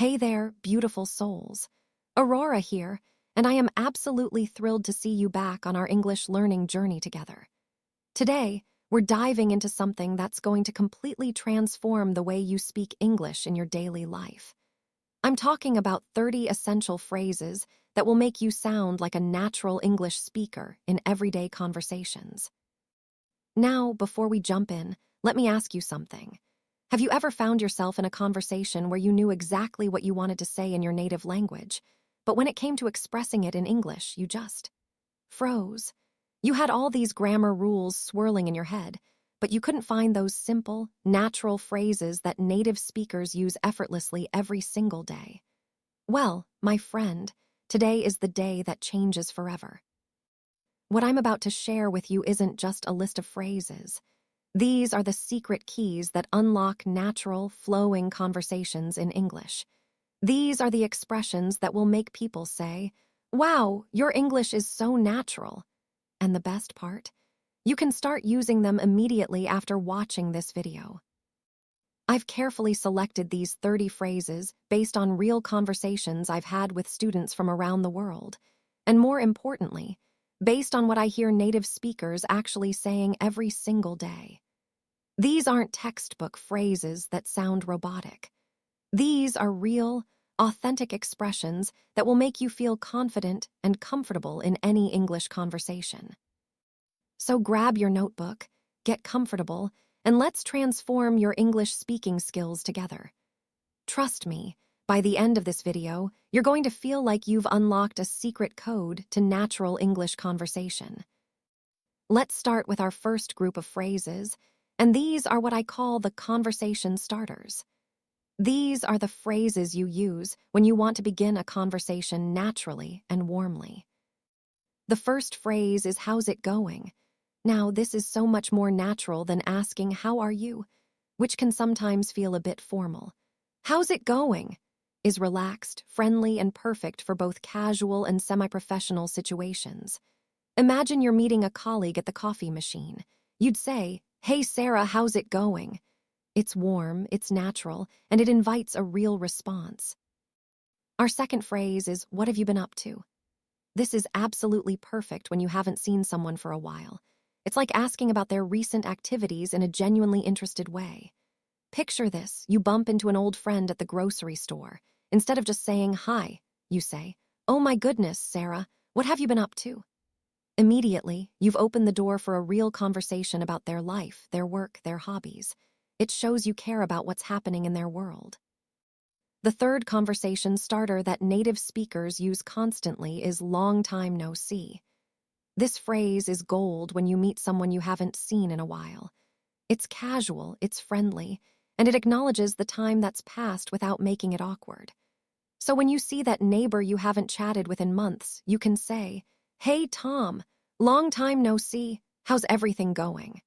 Hey there, beautiful souls. Aurora here, and I am absolutely thrilled to see you back on our English learning journey together. Today, we're diving into something that's going to completely transform the way you speak English in your daily life. I'm talking about 30 essential phrases that will make you sound like a natural English speaker in everyday conversations. Now, before we jump in, let me ask you something. Have you ever found yourself in a conversation where you knew exactly what you wanted to say in your native language, but when it came to expressing it in English, you just froze? You had all these grammar rules swirling in your head, but you couldn't find those simple, natural phrases that native speakers use effortlessly every single day. Well, my friend, today is the day that changes forever. What I'm about to share with you isn't just a list of phrases. These are the secret keys that unlock natural, flowing conversations in English. These are the expressions that will make people say, "Wow, your English is so natural." And the best part? You can start using them immediately after watching this video. I've carefully selected these 30 phrases based on real conversations I've had with students from around the world. And more importantly, based on what I hear native speakers actually saying every single day. These aren't textbook phrases that sound robotic. These are real, authentic expressions that will make you feel confident and comfortable in any English conversation. So grab your notebook, get comfortable, and let's transform your English speaking skills together. Trust me, by the end of this video, you're going to feel like you've unlocked a secret code to natural English conversation. Let's start with our first group of phrases, and these are what I call the conversation starters. These are the phrases you use when you want to begin a conversation naturally and warmly. The first phrase is "How's it going?" Now, this is so much more natural than asking "How are you?" which can sometimes feel a bit formal. "How's it going?" is relaxed, friendly, and perfect for both casual and semi-professional situations. Imagine you're meeting a colleague at the coffee machine. You'd say, "Hey Sarah, how's it going?" It's warm, it's natural, and it invites a real response. Our second phrase is "What have you been up to?" This is absolutely perfect when you haven't seen someone for a while. It's like asking about their recent activities in a genuinely interested way. Picture this: you bump into an old friend at the grocery store. Instead of just saying "Hi," you say, "Oh my goodness, Sarah, what have you been up to?" Immediately, you've opened the door for a real conversation about their life, their work, their hobbies. It shows you care about what's happening in their world. The third conversation starter that native speakers use constantly is "long time no see." This phrase is gold when you meet someone you haven't seen in a while. It's casual, it's friendly, and it acknowledges the time that's passed without making it awkward. So when you see that neighbor you haven't chatted with in months, you can say, "Hey Tom, long time no see, how's everything going?"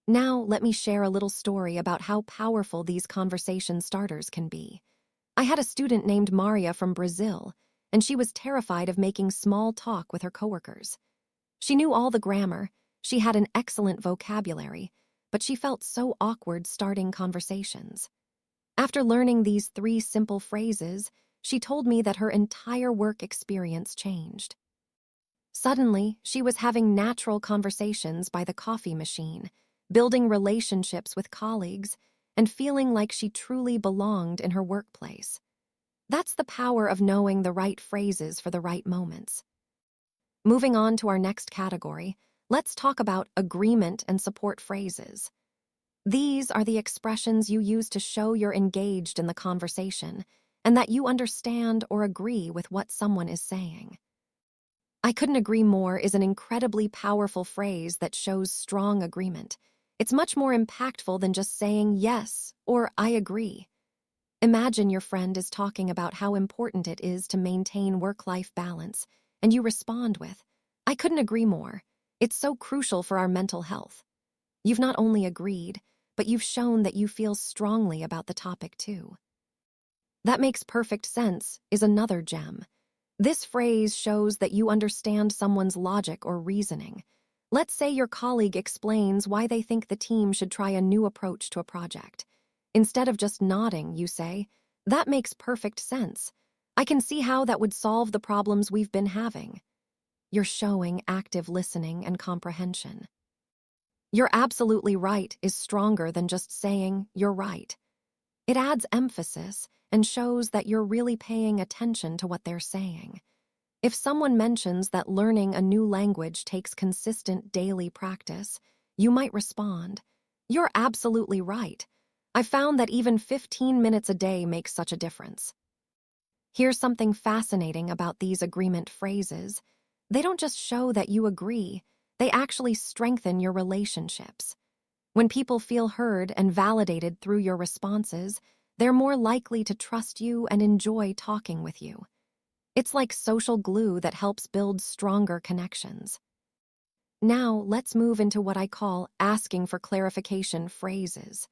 Now let me share a little story about how powerful these conversation starters can be. I had a student named Maria from Brazil, and she was terrified of making small talk with her coworkers. She knew all the grammar, she had an excellent vocabulary, but she felt so awkward starting conversations. After learning these 3 simple phrases, she told me that her entire work experience changed. Suddenly, she was having natural conversations by the coffee machine, building relationships with colleagues, and feeling like she truly belonged in her workplace. That's the power of knowing the right phrases for the right moments. Moving on to our next category, let's talk about agreement and support phrases. These are the expressions you use to show you're engaged in the conversation and that you understand or agree with what someone is saying. "I couldn't agree more" is an incredibly powerful phrase that shows strong agreement. It's much more impactful than just saying "yes" or "I agree." Imagine your friend is talking about how important it is to maintain work-life balance, and you respond with, "I couldn't agree more. It's so crucial for our mental health." You've not only agreed, but you've shown that you feel strongly about the topic too. "That makes perfect sense" is another gem. This phrase shows that you understand someone's logic or reasoning. Let's say your colleague explains why they think the team should try a new approach to a project. Instead of just nodding, you say, That makes perfect sense. I can see how that would solve the problems we've been having. You're showing active listening and comprehension. You're absolutely right is stronger than just saying you're right. It adds emphasis and shows that you're really paying attention to what they're saying. If someone mentions that learning a new language takes consistent daily practice, you might respond, "You're absolutely right. I found that even 15 minutes a day makes such a difference." Here's something fascinating about these agreement phrases. They don't just show that you agree, they actually strengthen your relationships. When people feel heard and validated through your responses, they're more likely to trust you and enjoy talking with you. It's like social glue that helps build stronger connections. Now, let's move into what I call asking for clarification phrases.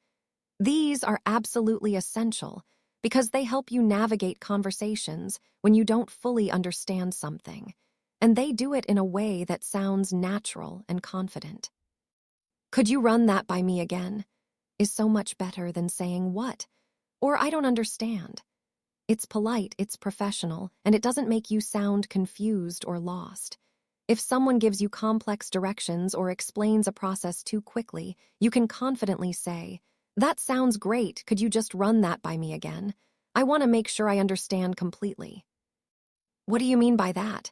These are absolutely essential because they help you navigate conversations when you don't fully understand something, and they do it in a way that sounds natural and confident. "Could you run that by me again?" is so much better than saying "what?" or "I don't understand." It's polite, it's professional, and it doesn't make you sound confused or lost. If someone gives you complex directions or explains a process too quickly, you can confidently say, "That sounds great, could you just run that by me again? I want to make sure I understand completely." "What do you mean by that?"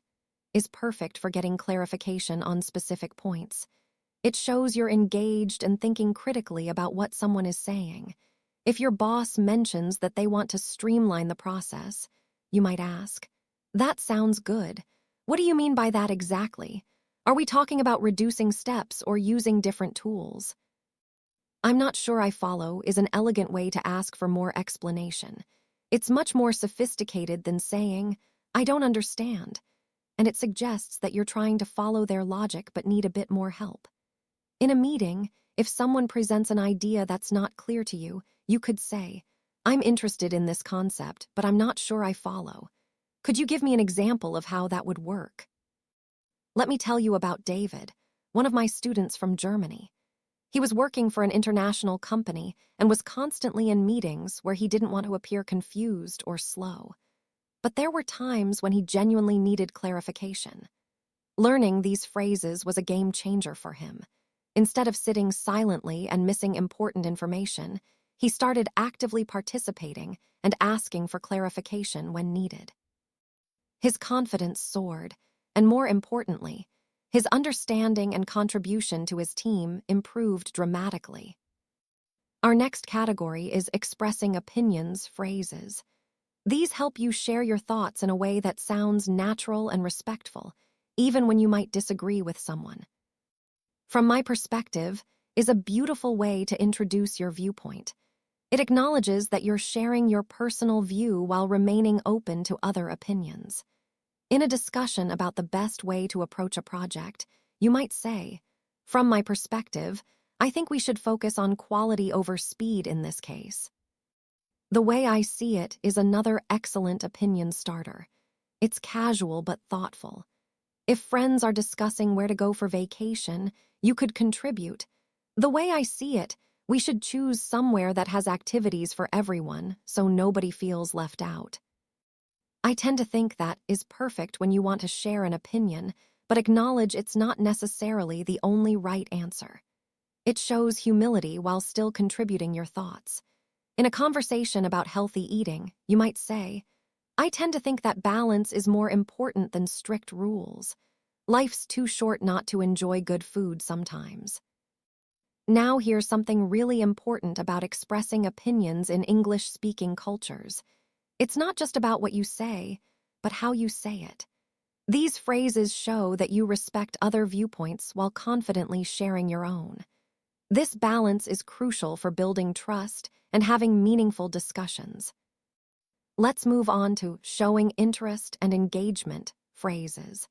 is perfect for getting clarification on specific points. It shows you're engaged and thinking critically about what someone is saying. If your boss mentions that they want to streamline the process, you might ask, "That sounds good. What do you mean by that exactly? Are we talking about reducing steps or using different tools?" "I'm not sure I follow" is an elegant way to ask for more explanation. It's much more sophisticated than saying, "I don't understand," and it suggests that you're trying to follow their logic but need a bit more help. In a meeting, if someone presents an idea that's not clear to you, you could say, "I'm interested in this concept, but I'm not sure I follow. Could you give me an example of how that would work?" Let me tell you about David, one of my students from Germany. He was working for an international company and was constantly in meetings where he didn't want to appear confused or slow. But there were times when he genuinely needed clarification. Learning these phrases was a game changer for him. Instead of sitting silently and missing important information, he started actively participating and asking for clarification when needed. His confidence soared, and more importantly, his understanding and contribution to his team improved dramatically. Our next category is expressing opinions phrases. These help you share your thoughts in a way that sounds natural and respectful, even when you might disagree with someone. "From my perspective" is a beautiful way to introduce your viewpoint. It acknowledges that you're sharing your personal view while remaining open to other opinions. In a discussion about the best way to approach a project, you might say, "From my perspective, I think we should focus on quality over speed in this case." "The way I see it" is another excellent opinion starter. It's casual but thoughtful. If friends are discussing where to go for vacation, you could contribute, "The way I see it, we should choose somewhere that has activities for everyone so nobody feels left out." I tend to think that is perfect when you want to share an opinion, but acknowledge it's not necessarily the only right answer. It shows humility while still contributing your thoughts. In a conversation about healthy eating, you might say, "I tend to think that balance is more important than strict rules. Life's too short not to enjoy good food sometimes." Now here's something really important about expressing opinions in English-speaking cultures. It's not just about what you say, but how you say it. These phrases show that you respect other viewpoints while confidently sharing your own. This balance is crucial for building trust and having meaningful discussions. Let's move on to showing interest and engagement phrases.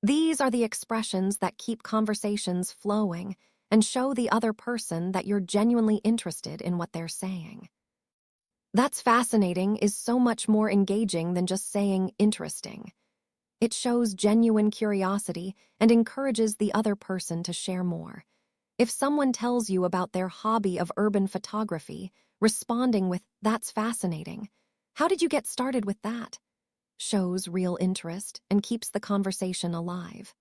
These are the expressions that keep conversations flowing and show the other person that you're genuinely interested in what they're saying. "That's fascinating" is so much more engaging than just saying interesting. It shows genuine curiosity and encourages the other person to share more. If someone tells you about their hobby of urban photography, responding with "That's fascinating" How did you get started with that? Shows real interest and keeps the conversation alive.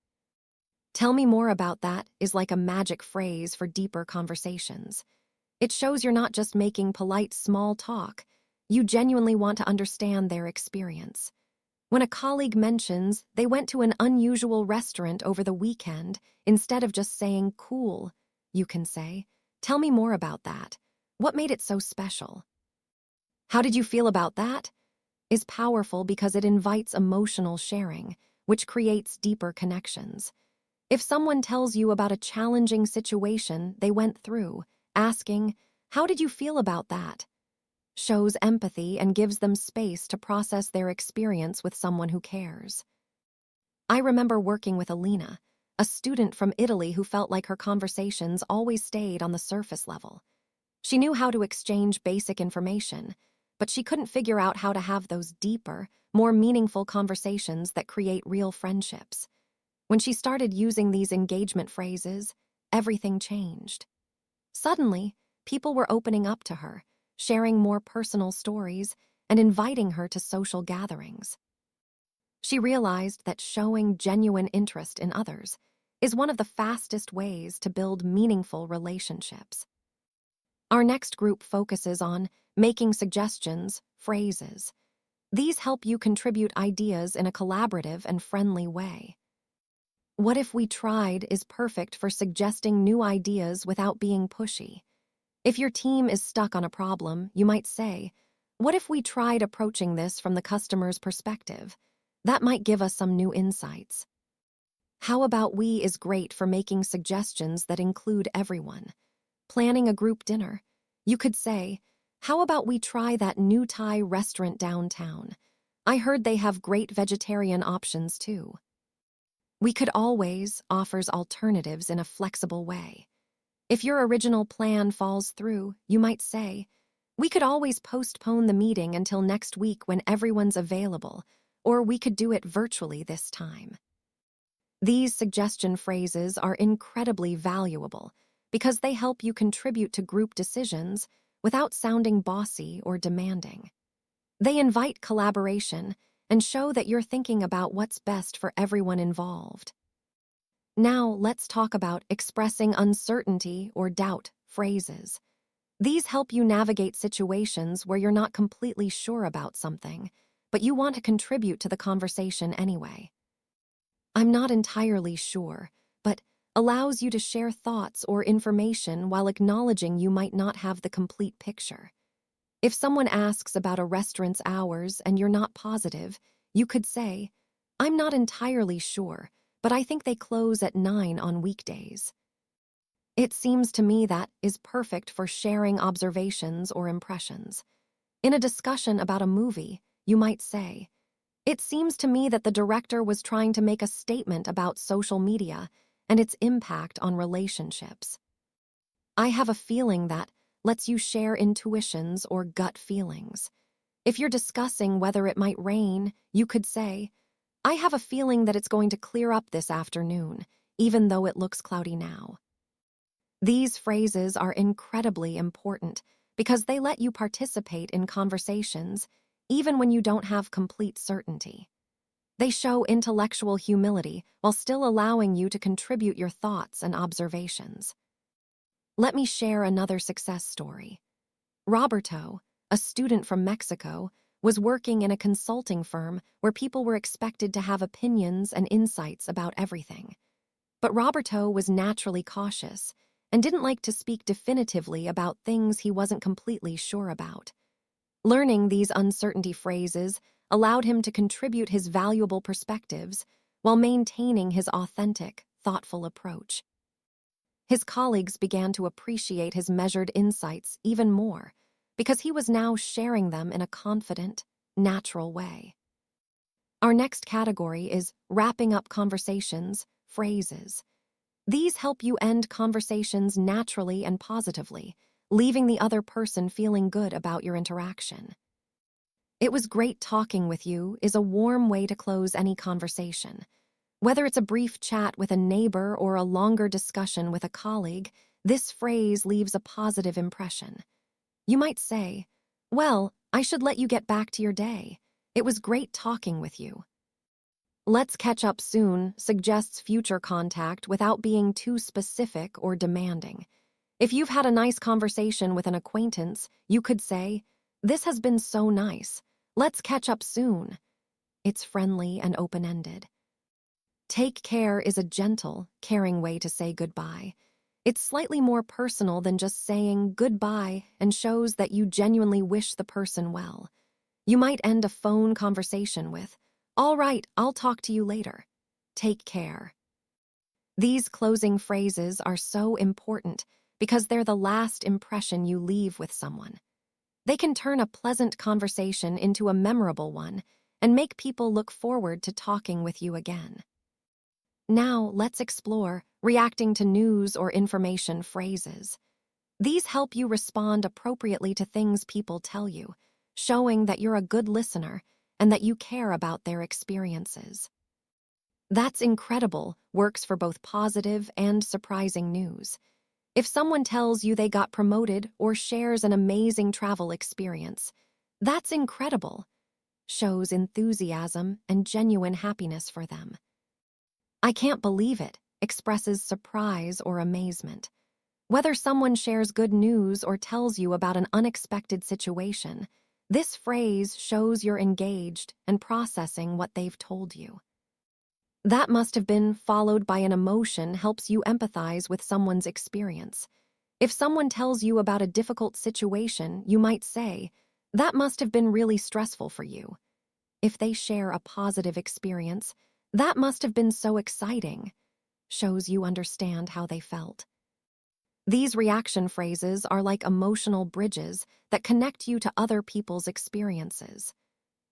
Tell me more about that is like a magic phrase for deeper conversations. It shows you're not just making polite small talk. You genuinely want to understand their experience. When a colleague mentions they went to an unusual restaurant over the weekend, instead of just saying, cool, you can say, tell me more about that. What made it so special? How did you feel about that? Is powerful because it invites emotional sharing, which creates deeper connections. If someone tells you about a challenging situation they went through, asking, how did you feel about that? Shows empathy and gives them space to process their experience with someone who cares. I remember working with Alina, a student from Italy who felt like her conversations always stayed on the surface level. She knew how to exchange basic information, but she couldn't figure out how to have those deeper, more meaningful conversations that create real friendships. When she started using these engagement phrases, everything changed. Suddenly, people were opening up to her, sharing more personal stories, and inviting her to social gatherings. She realized that showing genuine interest in others is one of the fastest ways to build meaningful relationships. Our next group focuses on making suggestions, phrases. These help you contribute ideas in a collaborative and friendly way. What if we tried is perfect for suggesting new ideas without being pushy. If your team is stuck on a problem, you might say, what if we tried approaching this from the customer's perspective? That might give us some new insights. How about we is great for making suggestions that include everyone. Planning a group dinner. You could say, how about we try that new Thai restaurant downtown? I heard they have great vegetarian options too. We could always offers alternatives in a flexible way. If your original plan falls through, you might say, we could always postpone the meeting until next week when everyone's available, or we could do it virtually this time. These suggestion phrases are incredibly valuable because they help you contribute to group decisions without sounding bossy or demanding. They invite collaboration and show that you're thinking about what's best for everyone involved. Now let's talk about expressing uncertainty or doubt phrases. These help you navigate situations where you're not completely sure about something, but you want to contribute to the conversation anyway. I'm not entirely sure, but allows you to share thoughts or information while acknowledging you might not have the complete picture. If someone asks about a restaurant's hours and you're not positive, you could say, I'm not entirely sure, but I think they close at 9 on weekdays. It seems to me that is perfect for sharing observations or impressions. In a discussion about a movie, you might say, it seems to me that the director was trying to make a statement about social media and its impact on relationships. I have a feeling that lets you share intuitions or gut feelings. If you're discussing whether it might rain, you could say, I have a feeling that it's going to clear up this afternoon, even though it looks cloudy now. These phrases are incredibly important because they let you participate in conversations even when you don't have complete certainty. They show intellectual humility while still allowing you to contribute your thoughts and observations. Let me share another success story. Roberto, a student from Mexico, was working in a consulting firm where people were expected to have opinions and insights about everything. But Roberto was naturally cautious and didn't like to speak definitively about things he wasn't completely sure about. Learning these uncertainty phrases allowed him to contribute his valuable perspectives while maintaining his authentic, thoughtful approach. His colleagues began to appreciate his measured insights even more because he was now sharing them in a confident, natural way. Our next category is wrapping up conversations, phrases. These help you end conversations naturally and positively, leaving the other person feeling good about your interaction. It was great talking with you is a warm way to close any conversation. Whether it's a brief chat with a neighbor or a longer discussion with a colleague, this phrase leaves a positive impression. You might say, well, I should let you get back to your day. It was great talking with you. Let's catch up soon suggests future contact without being too specific or demanding. If you've had a nice conversation with an acquaintance, you could say, "This has been so nice. Let's catch up soon." It's friendly and open-ended. Take care is a gentle, caring way to say goodbye. It's slightly more personal than just saying goodbye and shows that you genuinely wish the person well. You might end a phone conversation with, "All right, I'll talk to you later. Take care." These closing phrases are so important because they're the last impression you leave with someone. They can turn a pleasant conversation into a memorable one and make people look forward to talking with you again. Now, let's explore reacting to news or information phrases. These help you respond appropriately to things people tell you, showing that you're a good listener and that you care about their experiences. "That's incredible" works for both positive and surprising news. If someone tells you they got promoted or shares an amazing travel experience, "That's incredible" shows enthusiasm and genuine happiness for them. "I can't believe it" expresses surprise or amazement. Whether someone shares good news or tells you about an unexpected situation, this phrase shows you're engaged and processing what they've told you. "That must have been" followed by an emotion helps you empathize with someone's experience. If someone tells you about a difficult situation, you might say, "That must have been really stressful for you." If they share a positive experience, "That must have been so exciting," shows you understand how they felt. These reaction phrases are like emotional bridges that connect you to other people's experiences.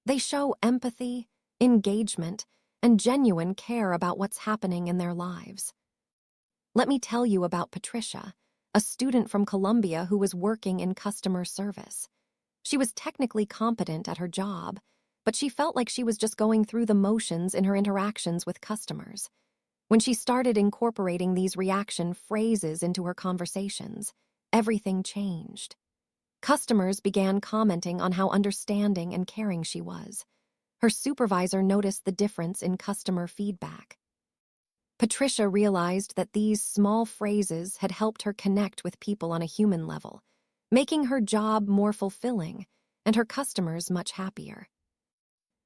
They show empathy, engagement, and genuine care about what's happening in their lives. Let me tell you about Patricia, a student from Colombia who was working in customer service. She was technically competent at her job, but she felt like she was just going through the motions in her interactions with customers. When she started incorporating these reaction phrases into her conversations, everything changed. Customers began commenting on how understanding and caring she was. Her supervisor noticed the difference in customer feedback. Patricia realized that these small phrases had helped her connect with people on a human level, making her job more fulfilling and her customers much happier.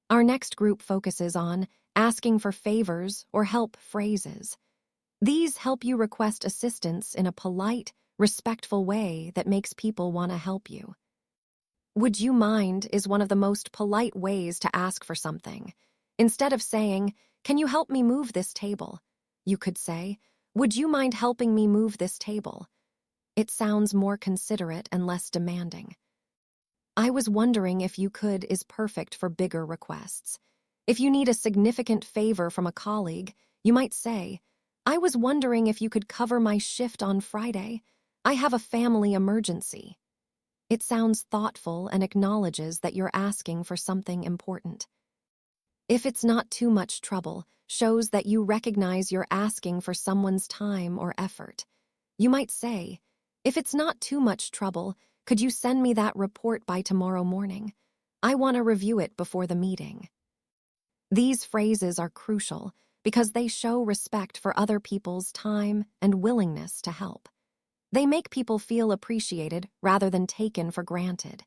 Our next group focuses on asking for favors or help phrases. These help you request assistance in a polite, respectful way that makes people want to help you. "Would you mind" is one of the most polite ways to ask for something. Instead of saying, "Can you help me move this table?" you could say, "Would you mind helping me move this table?" It sounds more considerate and less demanding. "I was wondering if you could" is perfect for bigger requests. If you need a significant favor from a colleague, you might say, "I was wondering if you could cover my shift on Friday. I have a family emergency." It sounds thoughtful and acknowledges that you're asking for something important. "If it's not too much trouble" shows that you recognize you're asking for someone's time or effort. You might say, "If it's not too much trouble, could you send me that report by tomorrow morning? I want to review it before the meeting." These phrases are crucial because they show respect for other people's time and willingness to help. They make people feel appreciated rather than taken for granted.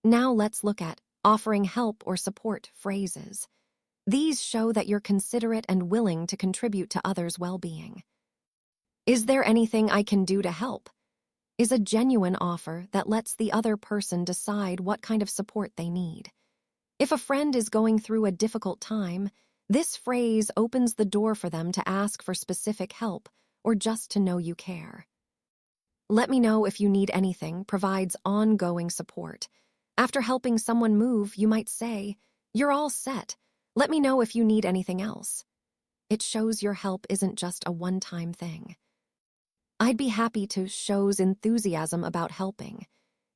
Now let's look at offering help or support phrases. These show that you're considerate and willing to contribute to others' well-being. "Is there anything I can do to help?" is a genuine offer that lets the other person decide what kind of support they need. If a friend is going through a difficult time, this phrase opens the door for them to ask for specific help or just to know you care. "Let me know if you need anything" provides ongoing support. After helping someone move, you might say, "You're all set. Let me know if you need anything else." It shows your help isn't just a one-time thing. "I'd be happy to" shows enthusiasm about helping.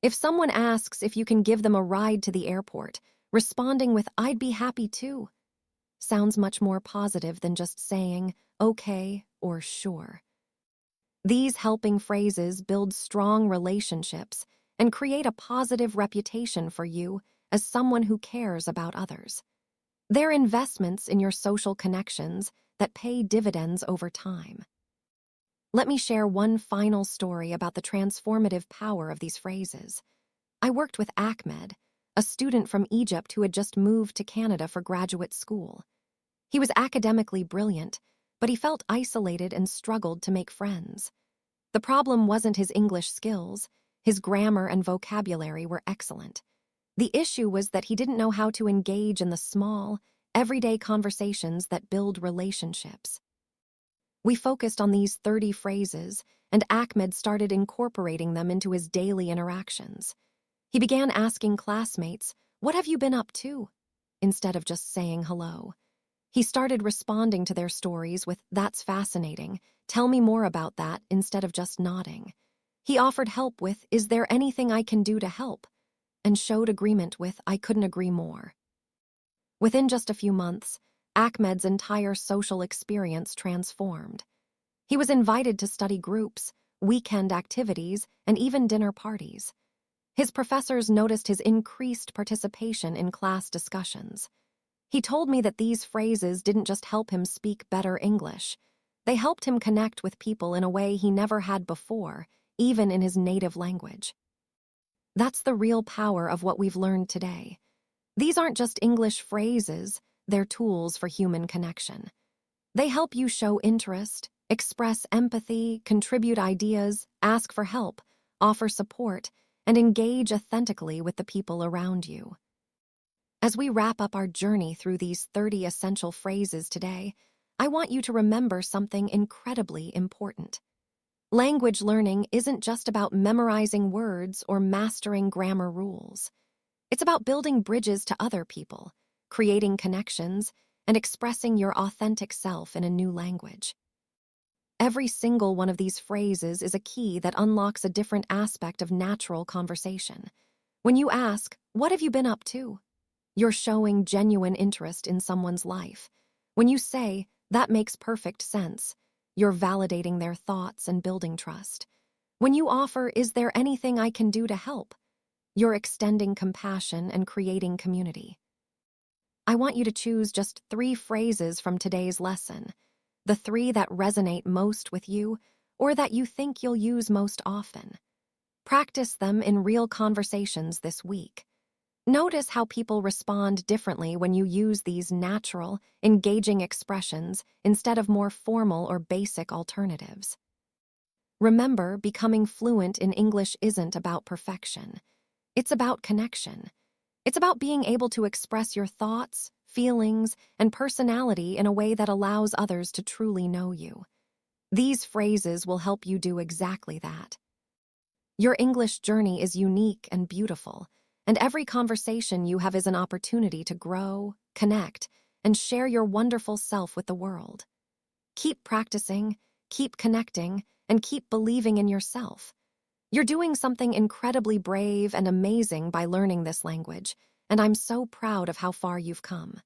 If someone asks if you can give them a ride to the airport, responding with "I'd be happy to" sounds much more positive than just saying "okay" or "sure." These helping phrases build strong relationships and create a positive reputation for you as someone who cares about others. They're investments in your social connections that pay dividends over time. Let me share one final story about the transformative power of these phrases. I worked with Ahmed, a student from Egypt who had just moved to Canada for graduate school. He was academically brilliant, but he felt isolated and struggled to make friends. The problem wasn't his English skills. His grammar and vocabulary were excellent. The issue was that he didn't know how to engage in the small, everyday conversations that build relationships. We focused on these 30 phrases, and Ahmed started incorporating them into his daily interactions. He began asking classmates, "What have you been up to?" instead of just saying hello. He started responding to their stories with, "That's fascinating. Tell me more about that," instead of just nodding. He offered help with, "Is there anything I can do to help?" and showed agreement with, "I couldn't agree more." Within just a few months, Ahmed's entire social experience transformed. He was invited to study groups, weekend activities, and even dinner parties. His professors noticed his increased participation in class discussions. He told me that these phrases didn't just help him speak better English. They helped him connect with people in a way he never had before, even in his native language. That's the real power of what we've learned today. These aren't just English phrases, they're tools for human connection. They help you show interest, express empathy, contribute ideas, ask for help, offer support, and engage authentically with the people around you. As we wrap up our journey through these 30 essential phrases today, I want you to remember something incredibly important. Language learning isn't just about memorizing words or mastering grammar rules. It's about building bridges to other people, creating connections, and expressing your authentic self in a new language. Every single one of these phrases is a key that unlocks a different aspect of natural conversation. When you ask, "What have you been up to?" you're showing genuine interest in someone's life. When you say, "That makes perfect sense," you're validating their thoughts and building trust. When you offer, "Is there anything I can do to help?" you're extending compassion and creating community. I want you to choose just 3 phrases from today's lesson, the 3 that resonate most with you or that you think you'll use most often. Practice them in real conversations this week. Notice how people respond differently when you use these natural, engaging expressions instead of more formal or basic alternatives. Remember, becoming fluent in English isn't about perfection. It's about connection. It's about being able to express your thoughts, feelings, and personality in a way that allows others to truly know you. These phrases will help you do exactly that. Your English journey is unique and beautiful, and every conversation you have is an opportunity to grow, connect, and share your wonderful self with the world. Keep practicing, keep connecting, and keep believing in yourself. You're doing something incredibly brave and amazing by learning this language, and I'm so proud of how far you've come.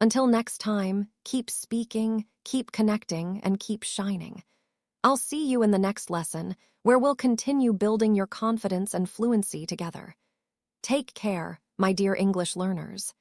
Until next time, keep speaking, keep connecting, and keep shining. I'll see you in the next lesson, where we'll continue building your confidence and fluency together. Take care, my dear English learners.